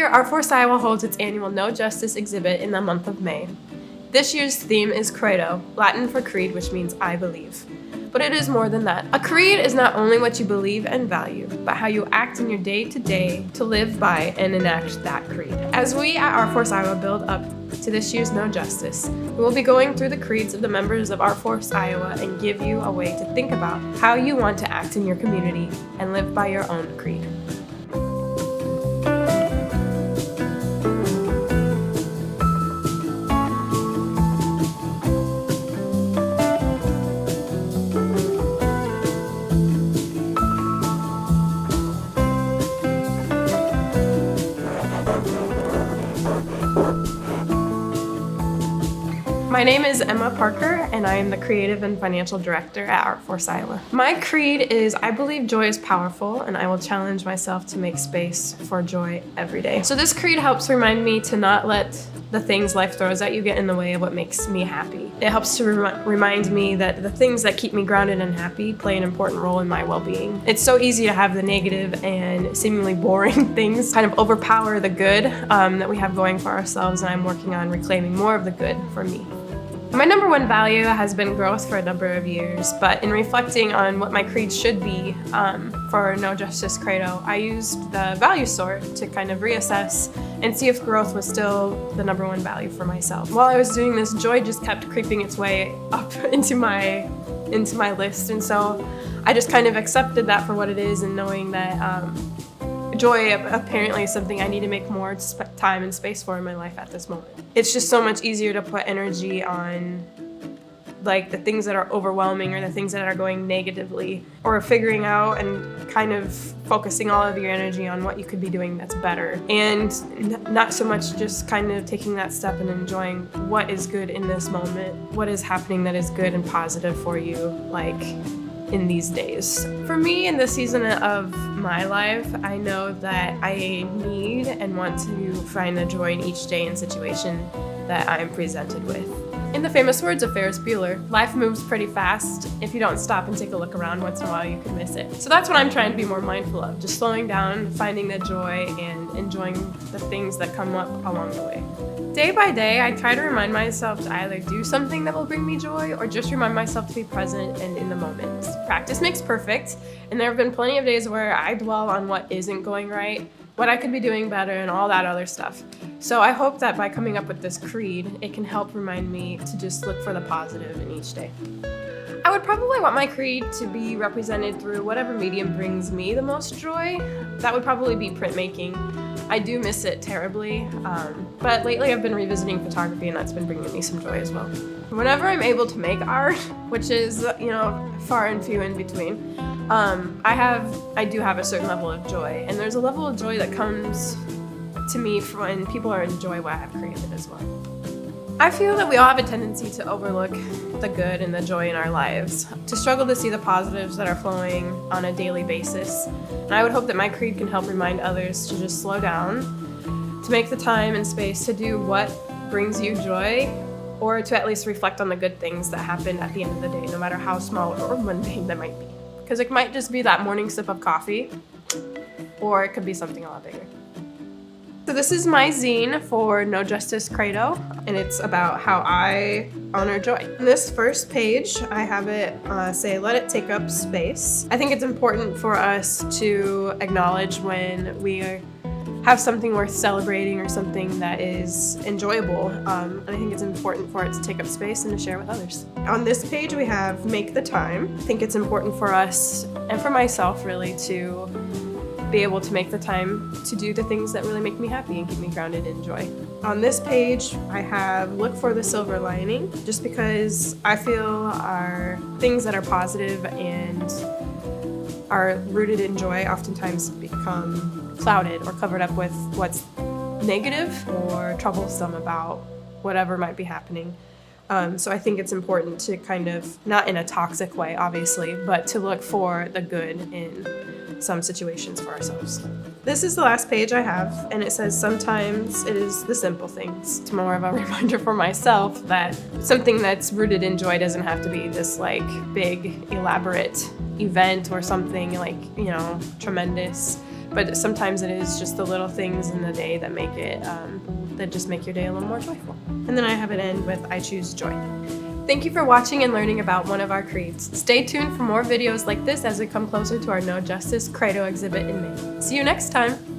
year, ArtForce Iowa holds its annual No Justice exhibit in the month of May. This year's theme is Credo, Latin for creed, which means I believe. But it is more than that. A creed is not only what you believe and value, but how you act in your day-to-day to live by and enact that creed. As we at ArtForce Iowa build up to this year's No Justice, we will be going through the creeds of the members of ArtForce Iowa and give you a way to think about how you want to act in your community and live by your own creed. My name is Emma Parker, and I am the Creative and Financial Director at ArtForce Iowa. My creed is I believe joy is powerful, and I will challenge myself to make space for joy every day. So this creed helps remind me to not let the things life throws at you get in the way of what makes me happy. It helps to remind me that the things that keep me grounded and happy play an important role in my well-being. It's so easy to have the negative and seemingly boring things kind of overpower the good that we have going for ourselves, and I'm working on reclaiming more of the good for me. My number one value has been growth for a number of years, but in reflecting on what my creed should be for No Justice Credo, I used the value sort to kind of reassess and see if growth was still the number one value for myself. While I was doing this, joy just kept creeping its way up into my list, and so I just kind of accepted that for what it is, and knowing that joy apparently is something I need to make more time and space for in my life at this moment. It's just so much easier to put energy on like the things that are overwhelming or the things that are going negatively, or figuring out and kind of focusing all of your energy on what you could be doing that's better, and not so much just kind of taking that step and enjoying what is good in this moment, what is happening that is good and positive for you, like in these days. For me, in this season of my life, I know that I need and want to find the joy in each day and situation that I'm presented with. In the famous words of Ferris Bueller, life moves pretty fast. If you don't stop and take a look around once in a while, you can miss it. So that's what I'm trying to be more mindful of, just slowing down, finding the joy, and enjoying the things that come up along the way. Day by day, I try to remind myself to either do something that will bring me joy or just remind myself to be present and in the moment. Practice makes perfect, and there have been plenty of days where I dwell on what isn't going right, what I could be doing better, and all that other stuff. So I hope that by coming up with this creed, it can help remind me to just look for the positive in each day. I would probably want my creed to be represented through whatever medium brings me the most joy. That would probably be printmaking. I do miss it terribly, but lately I've been revisiting photography, and that's been bringing me some joy as well. Whenever I'm able to make art, which is, far and few in between, I do have a certain level of joy, and there's a level of joy that comes to me when people enjoy what I've created as well. I feel that we all have a tendency to overlook the good and the joy in our lives, to struggle to see the positives that are flowing on a daily basis. And I would hope that my creed can help remind others to just slow down, to make the time and space to do what brings you joy, or to at least reflect on the good things that happen at the end of the day, no matter how small or mundane that might be. Because it might just be that morning sip of coffee, or it could be something a lot bigger. So this is my zine for No Justice Credo, and it's about how I honor joy. In this first page, I have it say, let it take up space. I think it's important for us to acknowledge when we have something worth celebrating or something that is enjoyable. And I think it's important for it to take up space and to share with others. On this page, we have make the time. I think it's important for us, and for myself really, to be able to make the time to do the things that really make me happy and keep me grounded in joy. On this page, I have look for the silver lining, just because I feel our things that are positive and are rooted in joy oftentimes become clouded or covered up with what's negative or troublesome about whatever might be happening. So I think it's important to kind of, not in a toxic way, obviously, but to look for the good in some situations for ourselves. This is the last page I have, and it says sometimes it is the simple things. It's more of a reminder for myself that something that's rooted in joy doesn't have to be this like big, elaborate event or something like, you know, tremendous. But sometimes it is just the little things in the day that make it, that just make your day a little more joyful. And then I have it end with I choose joy. Thank you for watching and learning about one of our creeds. Stay tuned for more videos like this as we come closer to our No Justice Credo exhibit in May. See you next time.